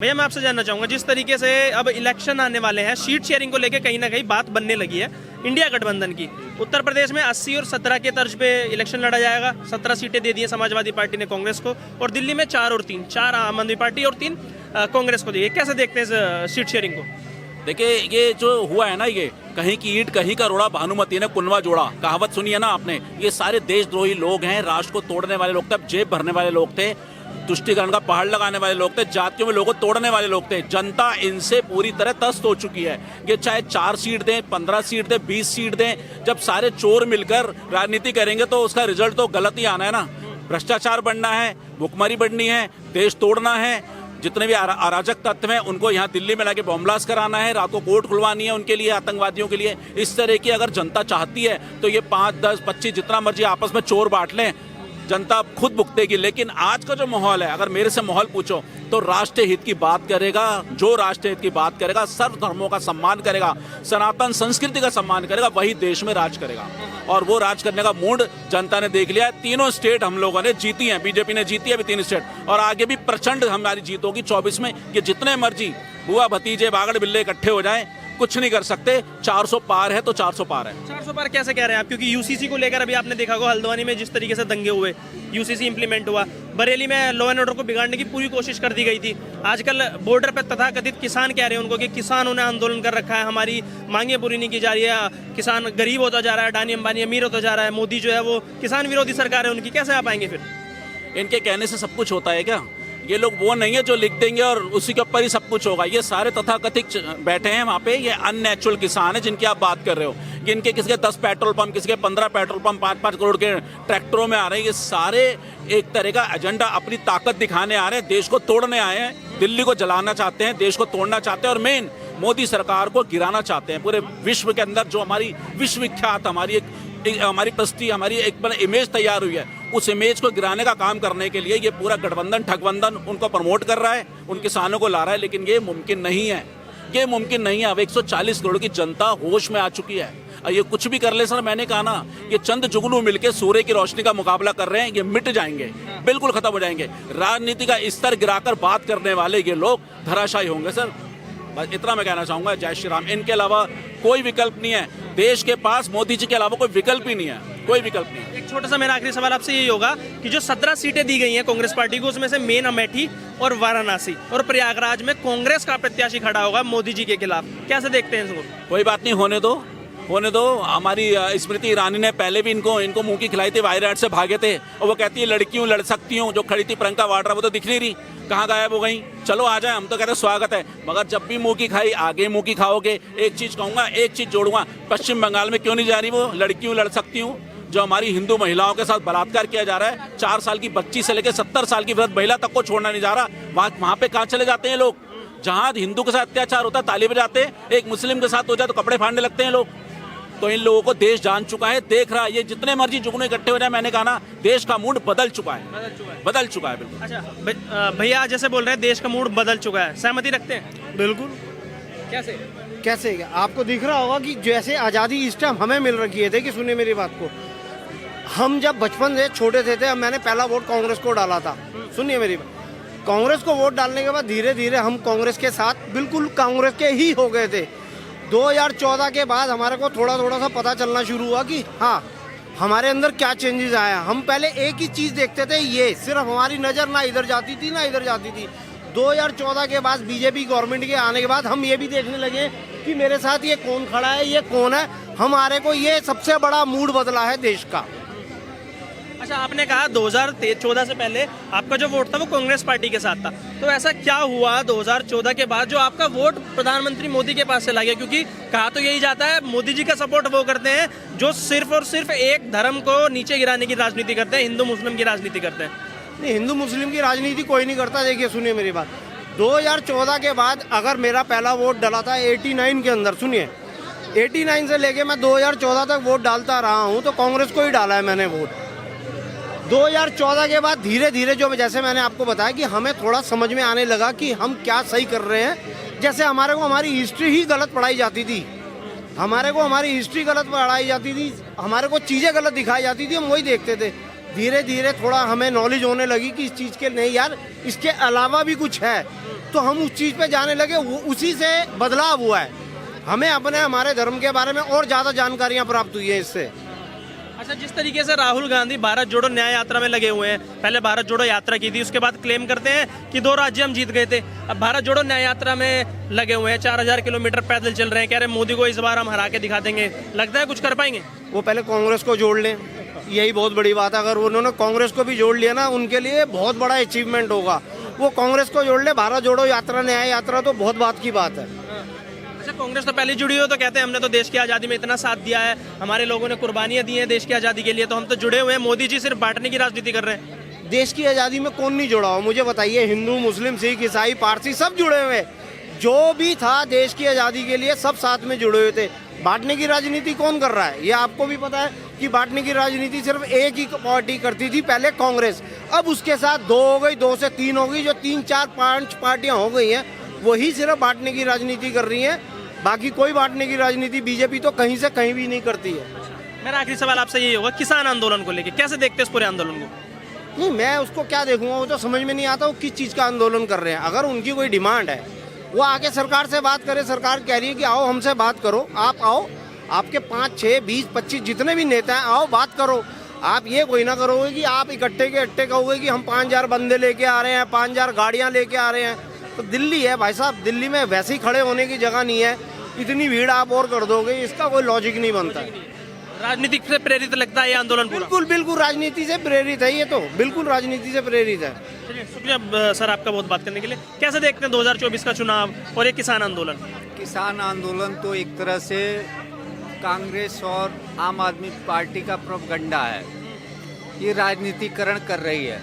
भैया मैं आपसे जानना चाहूंगा, जिस तरीके से अब इलेक्शन आने वाले हैं, सीट शेयरिंग को लेकर कहीं ना कहीं बात बनने लगी है इंडिया गठबंधन की। उत्तर प्रदेश में 80 और 17 के तर्ज पे इलेक्शन लड़ा जाएगा। 17 सीटें दे दी हैं समाजवादी पार्टी ने कांग्रेस को, और दिल्ली में 4 और 3, 4 आम आदमी पार्टी और 3 कांग्रेस को दी। कैसे देखते हैं इस सीट शेयरिंग को? देखिए, ये जो हुआ है ना, ये कहीं की ईंट कहीं का रोड़ा, भानुमति ने कुनवा जोड़ा, कहावत सुनी है ना आपने। ये सारे देशद्रोही लोग हैं, राष्ट्र को तोड़ने वाले लोग थे, जेब भरने वाले लोग थे, तुष्टीकरण का पहाड़ लगाने वाले लोग थे, जातियों में लोगों को तोड़ने वाले लोग थे। जनता इनसे पूरी तरह त्रस्त हो चुकी है। ये चाहे 4 सीट दें, 15 सीट दें, 20 सीट दें, जब सारे चोर मिलकर राजनीति करेंगे तो उसका रिजल्ट तो गलत ही आना है ना। भ्रष्टाचार बढ़ना है, भुखमरी बढ़नी है, देश तोड़ना है, जितने भी अराजक तत्व हैं उनको यहाँ दिल्ली में लाके बॉम्ब ब्लास्ट कराना है, रात को कोर्ट खुलवानी है उनके लिए, आतंकवादियों के लिए। इस तरह की अगर जनता चाहती है तो ये 5, 10, 25 जितना मर्जी आपस में चोर बांट लें, जनता खुद भुगतेगी। लेकिन आज का जो माहौल है, अगर मेरे से माहौल पूछो तो राष्ट्रीय हित की बात करेगा। जो राष्ट्रीय हित की बात करेगा, सर्व धर्मों का सम्मान करेगा, सनातन संस्कृति का सम्मान करेगा, वही देश में राज करेगा। और वो राज करने का मूड जनता ने देख लिया है। 3 स्टेट हम लोगों ने जीती हैं, बीजेपी ने जीती है अभी 3 स्टेट, और आगे भी प्रचंड हमारी जीत होगी 24 में। कि जितने मर्जी बुआ भतीजे बागड़ बिल्ले इकट्ठे हो जाएं, कुछ नहीं कर सकते। 400 पार है तो 400 पार है। 400 पार कैसे कह रहे हैं आप? क्योंकि यूसीसी को लेकर अभी आपने देखा होगा हल्द्वानी में जिस तरीके से दंगे हुए, यूसीसी इंप्लीमेंट हुआ, बरेली में लॉ एंड ऑर्डर को बिगाड़ने की पूरी कोशिश कर दी गई थी। आजकल बॉर्डर पर तथाकथित किसान कह रहे हैं उनको कि किसानों ने आंदोलन कर रखा है, हमारी मांगे पूरी नहीं की जा रही है, किसान गरीब होता जा रहा है, अडानी अंबानी अमीर होता जा रहा है, मोदी जो है वो किसान विरोधी सरकार है उनकी। कैसे आप आएंगे फिर? इनके कहने से सब कुछ होता है क्या? ये लोग वो नहीं है जो लिख देंगे और उसी के ऊपर ही सब कुछ होगा। ये सारे तथाकथित बैठे हैं वहाँ पे, ये अननेचुरल किसान है जिनकी आप बात कर रहे हो। इनके किसी के 10 पेट्रोल पंप, किसी के 15 पेट्रोल पंप 5-5 करोड़ के ट्रैक्टरों में आ रहे हैं। ये सारे एक तरह का एजेंडा, अपनी ताकत दिखाने आ रहे हैं, देश को तोड़ने आए हैं, दिल्ली को जलाना चाहते हैं, देश को तोड़ना चाहते हैं, और मेन मोदी सरकार को गिराना चाहते हैं। पूरे विश्व के अंदर जो हमारी विश्वविख्यात हमारी प्रस्टी, हमारी एक इमेज तैयार हुई है, उस इमेज को गिराने का काम करने के लिए ये पूरा गठबंधन, ठगबंधन उनको प्रमोट कर रहा है, उन किसानों को ला रहा है। लेकिन ये मुमकिन नहीं है, ये मुमकिन नहीं है। अब 140 करोड़ की जनता होश में आ चुकी है। और ये कुछ भी कर ले सर, मैंने कहा ना, ये चंद जुगनू मिलके सूर्य की रोशनी का मुकाबला कर रहे हैं, ये मिट जाएंगे, बिल्कुल खत्म हो जाएंगे। राजनीति का स्तर गिराकर बात करने वाले ये लोग धराशायी होंगे सर। बस इतना मैं कहना चाहूंगा। जय श्री राम। इनके अलावा कोई विकल्प नहीं है देश के पास, मोदी जी के अलावा कोई विकल्प ही नहीं है, कोई विकल्प नहीं है। एक छोटा सा मेरा आखिरी सवाल आपसे यही होगा कि जो 17 सीटें दी गई हैं कांग्रेस पार्टी को, उसमें से मेन अमेठी और वाराणसी और प्रयागराज में कांग्रेस का प्रत्याशी खड़ा होगा मोदी जी के खिलाफ। कैसे देखते हैं इसको? कोई बात नहीं, होने दो। हमारी स्मृति ईरानी ने पहले भी इनको मुंह की खिलाई थी, वायनाड से भागे थे, और वो कहती है लड़की हूँ, लड़ सकती हूँ। जो खड़ी थी प्रियंका वाड्रा, वो तो दिख नहीं रही, कहाँ गायब हो गई। चलो आ जाए, हम तो कहते हैं स्वागत है, मगर जब भी मुंह की खाई आगे मुंह की खाओगे। एक चीज कहूंगा, एक चीज जोड़ूंगा, पश्चिम बंगाल में क्यों नहीं जा रही वो लड़की हूँ, लड़ सकती हूँ? जो हमारी हिंदू महिलाओं के साथ बलात्कार किया जा रहा है, 4 साल की बच्ची से लेकर 70 साल की वृद्ध महिला तक को छोड़ना नहीं जा रहा, वहां पे कहाँ चले जाते हैं लोग? जहां हिंदू के साथ अत्याचार होता है ताली बजाते हैं, एक मुस्लिम के साथ हो जाए तो कपड़े फाड़ने लगते हैं लोग। तो इन लोगों को देश जान चुका है, देख रहा है। ये जितने मर्जी जुगनू इकट्ठे हो जाए, मैंने कहा ना, देश का मूड बदल चुका है, बदल चुका है बिल्कुल। अच्छा भैया जैसे बोल रहे हैं देश का मूड बदल चुका है, सहमति रखते हैं? बिल्कुल। कैसे आपको दिख रहा होगा कि जैसे आज़ादी इस टाइम हमें मिल रखी है। देखिए, सुनिए मेरी बात को, हम जब बचपन से छोटे थे, मैंने पहला वोट कांग्रेस को डाला था। सुनिए मेरी बात, कांग्रेस को वोट डालने के बाद धीरे धीरे हम कांग्रेस के साथ, बिल्कुल कांग्रेस के ही हो गए थे। 2014 के बाद हमारे को थोड़ा थोड़ा सा पता चलना शुरू हुआ कि हाँ, हमारे अंदर क्या चेंजेस आया। हम पहले एक ही चीज़ देखते थे, ये सिर्फ हमारी नज़र ना इधर जाती थी ना इधर जाती थी। 2014 के बाद बीजेपी गवर्नमेंट के आने के बाद हम ये भी देखने लगे कि मेरे साथ ये कौन खड़ा है, ये कौन है। हमारे को ये सबसे बड़ा मूड बदला है देश का। अच्छा, आपने कहा 2014 से पहले आपका जो वोट था वो कांग्रेस पार्टी के साथ था, तो ऐसा क्या हुआ 2014 के बाद जो आपका वोट प्रधानमंत्री मोदी के पास चला गया? क्योंकि कहा तो यही जाता है मोदी जी का सपोर्ट वो करते हैं जो सिर्फ और सिर्फ एक धर्म को नीचे गिराने की राजनीति करते हैं, हिंदू मुस्लिम की राजनीति करते हैं। नहीं, हिंदू मुस्लिम की राजनीति कोई नहीं करता। देखिए, सुनिए मेरी बात, 2014 के बाद अगर मेरा पहला वोट डला था 89 के अंदर, सुनिए 89 से लेके मैं 2014 तक वोट डालता रहा हूँ, तो कांग्रेस को ही डाला है मैंने वोट। 2014 के बाद धीरे धीरे जो, जैसे मैंने आपको बताया कि हमें थोड़ा समझ में आने लगा कि हम क्या सही कर रहे हैं। जैसे हमारे को हमारी हिस्ट्री ही गलत पढ़ाई जाती थी, हमारे को हमारी हिस्ट्री गलत पढ़ाई जाती थी, हमारे को चीज़ें गलत दिखाई जाती थी, हम वही देखते थे। धीरे धीरे थोड़ा हमें नॉलेज होने लगी कि इस चीज़ के नहीं यार, इसके अलावा भी कुछ है। तो हम उस चीज पे जाने लगे, उसी से बदलाव हुआ है। हमें अपने हमारे धर्म के बारे में और ज्यादा जानकारियां प्राप्त हुई है इससे। अच्छा, जिस तरीके से राहुल गांधी भारत जोड़ो न्याय यात्रा में लगे हुए हैं, पहले भारत जोड़ो यात्रा की थी, उसके बाद क्लेम करते हैं कि 2 राज्य हम जीत गए थे, अब भारत जोड़ो न्याय यात्रा में लगे हुए हैं, 4000 किलोमीटर पैदल चल रहे हैं, कह रहे हैं मोदी को इस बार हम हरा के दिखा देंगे। लगता है कुछ कर पाएंगे? वो पहले कांग्रेस को जोड़ लें, यही बहुत बड़ी बात है। अगर उन्होंने कांग्रेस को भी जोड़ लिया ना, उनके लिए बहुत बड़ा अचीवमेंट होगा। वो कांग्रेस को जोड़ ले, भारत जोड़ो यात्रा न्याय यात्रा, तो बहुत बात की बात है। अच्छा, कांग्रेस तो पहले जुड़ी हो तो कहते हैं हमने तो देश की आज़ादी में इतना साथ दिया है, हमारे लोगों ने कुर्बानियां दी हैं देश की आज़ादी के लिए, तो हम तो जुड़े हुए हैं। मोदी जी सिर्फ बांटने की राजनीति कर रहे हैं। देश की आज़ादी में कौन नहीं जुड़ा हो, मुझे बताइए। हिंदू, मुस्लिम, सिख, ईसाई, पारसी सब जुड़े हुए। जो भी था देश की आज़ादी के लिए सब साथ में जुड़े हुए थे। बांटने की राजनीति कौन कर रहा है? ये आपको भी पता है कि बांटने की राजनीति सिर्फ एक ही पार्टी करती थी पहले, कांग्रेस। अब उसके साथ 2 हो गई, 2 से 3 हो गई, जो 3, 4, 5 पार्टियां हो गई हैं, वही सिर्फ बांटने की राजनीति कर रही हैं। बाकी कोई बांटने की राजनीति बीजेपी तो कहीं से कहीं भी नहीं करती है। मेरा आखिरी सवाल आपसे यही होगा, किसान आंदोलन को लेके कैसे देखते हैं इस पूरे आंदोलन को? नहीं, मैं उसको क्या देखूंगा, वो तो समझ में नहीं आता वो किस चीज़ का आंदोलन कर रहे हैं। अगर उनकी कोई डिमांड है, वो आके सरकार से बात करे। सरकार कह रही है कि आओ हमसे बात करो, आप आओ, आपके 5, 6, 20, 25 जितने भी नेता हैं, आओ बात करो। आप ये कोई ना करोगे कि आप इकट्ठे के इकट्ठे कहोगे कि हम 5000 बंदे लेके आ रहे हैं, 5000 गाड़ियाँ लेके आ रहे हैं। तो दिल्ली है भाई साहब, दिल्ली में वैसे ही खड़े होने की जगह नहीं है, इतनी भीड़ आप और कर दोगे, इसका कोई लॉजिक नहीं बनता है। राजनीति से प्रेरित लगता है ये आंदोलन पूरा? बिल्कुल बिल्कुल राजनीति से प्रेरित है ये तो, बिल्कुल राजनीति से प्रेरित है। चलिए, शुक्रिया सर आपका बहुत बात करने के लिए। कैसे देखते हैं 2024 का चुनाव और ये किसान आंदोलन? किसान आंदोलन तो एक तरह से कांग्रेस और आम आदमी पार्टी का प्रोपगंडा है। ये राजनीतिकरण कर रही है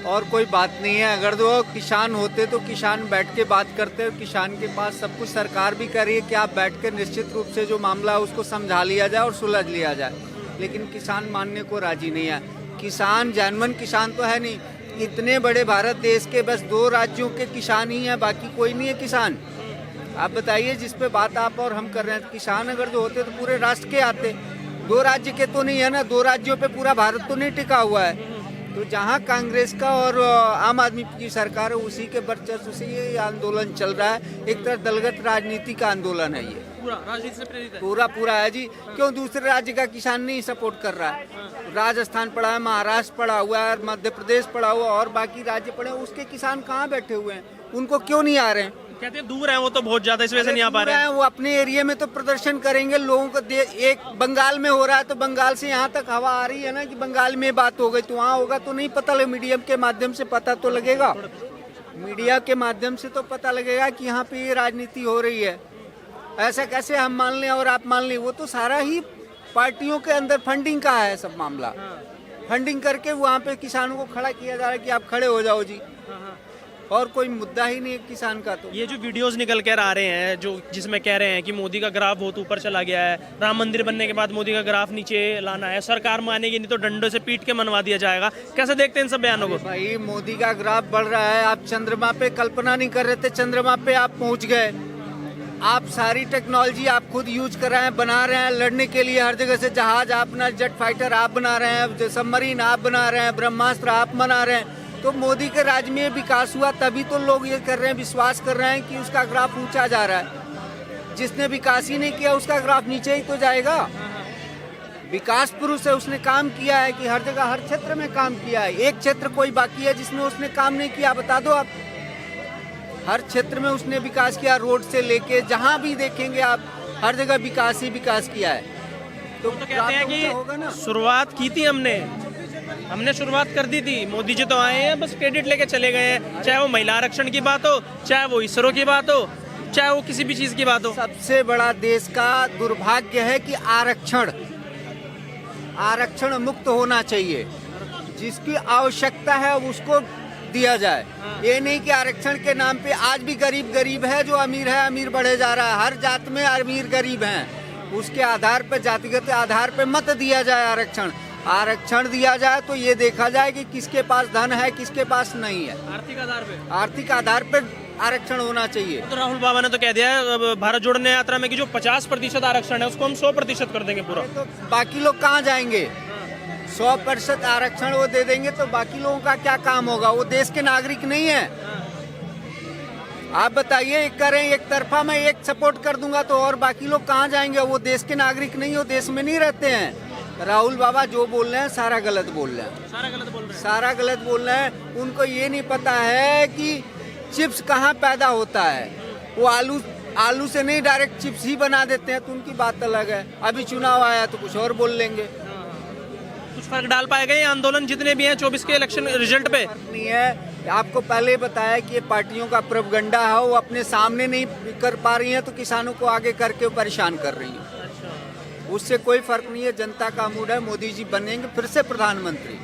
और कोई बात नहीं है। अगर वो किसान होते तो किसान बैठ के बात करते, किसान के पास सब कुछ सरकार भी कर रही है कि आप बैठ के निश्चित रूप से जो मामला है उसको समझा लिया जाए और सुलझ लिया जाए, लेकिन किसान मानने को राजी नहीं है। किसान जानवन किसान तो है नहीं, इतने बड़े भारत देश के बस 2 राज्यों के किसान ही हैं, बाकी कोई नहीं है किसान। आप बताइए, जिस पे बात आप और हम कर रहे हैं, किसान अगर जो होते तो पूरे राष्ट्र के आते। 2 राज्य के तो नहीं है ना, 2 राज्यों पे पूरा भारत तो नहीं टिका हुआ है। तो जहाँ कांग्रेस का और आम आदमी की सरकार है, उसी के वर्चस्व से ये आंदोलन चल रहा है। एक तरह दलगत राजनीति का आंदोलन है ये, पूरा राजनीति से प्रेरित है। पूरा है जी। क्यों दूसरे राज्य का किसान नहीं सपोर्ट कर रहा है? राजस्थान पड़ा है, महाराष्ट्र पड़ा हुआ है, मध्य प्रदेश पड़ा हुआ और बाकी राज्य पड़े, उसके किसान कहाँ बैठे हुए हैं? उनको क्यों नहीं आ रहे हैं? कहते हैं दूर है वो तो बहुत ज्यादा, इस वजह से नहीं आ पा रहे हैं। वो अपने एरिया में तो प्रदर्शन करेंगे लोगों को। एक बंगाल में हो रहा है तो बंगाल से यहाँ तक हवा आ रही है ना कि बंगाल में बात हो गई, तो वहाँ होगा तो नहीं पता लगे। मीडिया के माध्यम से पता तो लगेगा, मीडिया के माध्यम से तो पता लगेगा कि यहाँ पे ये राजनीति हो रही है। ऐसा कैसे हम मान लें और आप मान लें? वो तो सारा ही पार्टियों के अंदर फंडिंग का है सब मामला। फंडिंग करके वहाँ पे किसानों को खड़ा किया जा रहा है कि आप खड़े हो जाओ जी, और कोई मुद्दा ही नहीं है किसान का। तो ये जो वीडियोस निकल कर आ रहे हैं जो जिसमें कह रहे हैं कि मोदी का ग्राफ बहुत ऊपर चला गया है, राम मंदिर बनने के बाद मोदी का ग्राफ नीचे लाना है, सरकार मानेगी नहीं तो डंडों से पीट के मनवा दिया जाएगा, कैसे देखते हैं इन सब बयानों को? भाई, मोदी का ग्राफ बढ़ रहा है। आप चंद्रमा पे कल्पना नहीं कर रहे थे, चंद्रमा पे आप पहुंच गए। आप सारी टेक्नोलॉजी आप खुद यूज कर रहे हैं, बना रहे हैं लड़ने के लिए हर जगह से। जहाज आप, अपना जेट फाइटर आप बना रहे हैं, सबमरीन आप बना रहे हैं, ब्रह्मास्त्र आप बना रहे हैं। तो मोदी के राज में विकास हुआ, तभी तो लोग ये कर रहे हैं, विश्वास कर रहे हैं कि उसका ग्राफ ऊंचा जा रहा है। जिसने विकास ही नहीं किया उसका ग्राफ नीचे ही तो जाएगा। विकास पुरुष है, उसने काम किया है कि हर जगह हर क्षेत्र में काम किया है। एक क्षेत्र कोई बाकी है जिसमें उसने काम नहीं किया? बता दो आप। हर क्षेत्र में उसने विकास किया, रोड से लेके जहाँ भी देखेंगे आप, हर जगह विकास ही विकास किया है। तो कहते हैं कि शुरुआत की थी हमने शुरुआत कर दी थी, मोदी जी तो आए हैं बस क्रेडिट लेके चले गए हैं। चाहे वो महिला आरक्षण की बात हो, चाहे वो इसरो की बात हो, चाहे वो किसी भी चीज की बात हो। सबसे बड़ा देश का दुर्भाग्य है कि आरक्षण मुक्त होना चाहिए। जिसकी आवश्यकता है उसको दिया जाए। ये नहीं कि आरक्षण के नाम पे आज भी गरीब है, जो अमीर है अमीर बढ़े जा रहा है। हर जात में अमीर गरीब हैं, उसके आधार पे, जातिगत आधार पे मत दिया जाए आरक्षण। आरक्षण दिया जाए तो ये देखा जाए कि किसके पास धन है, किसके पास नहीं है। आर्थिक आधार पे आरक्षण होना चाहिए। तो राहुल बाबा ने तो कह दिया है भारत जोड़ो न्याय यात्रा में कि जो 50% आरक्षण है उसको हम 100% कर देंगे पूरा। तो बाकी लोग कहाँ जाएंगे? 100% आरक्षण वो दे देंगे तो बाकी लोगों का क्या काम होगा? वो देश के नागरिक नहीं है। आप बताइए, एक करें एक तरफा, मैं एक सपोर्ट कर दूंगा तो और बाकी लोग कहाँ जाएंगे? वो देश के नागरिक नहीं हो, देश में नहीं रहते हैं। राहुल बाबा जो बोल रहे हैं सारा गलत बोल रहे हैं, सारा गलत बोल रहे हैं। सारा गलत बोल रहे हैं। उनको ये नहीं पता है कि चिप्स कहाँ पैदा होता है। वो आलू से नहीं, डायरेक्ट चिप्स ही बना देते हैं, तो उनकी बात अलग है। अभी चुनाव आया तो कुछ और बोल लेंगे। कुछ फर्क डाल पाएगा ये आंदोलन जितने भी हैं 24 के इलेक्शन रिजल्ट पे? नहीं है, आपको पहले ही बताया कि ये पार्टियों का प्रोपगंडा है। वो अपने सामने नहीं कर पा रही हैं तो किसानों को आगे करके वो परेशान कर रही हैं। उससे कोई फर्क नहीं है। जनता का मूड है, मोदी जी बनेंगे फिर से प्रधानमंत्री।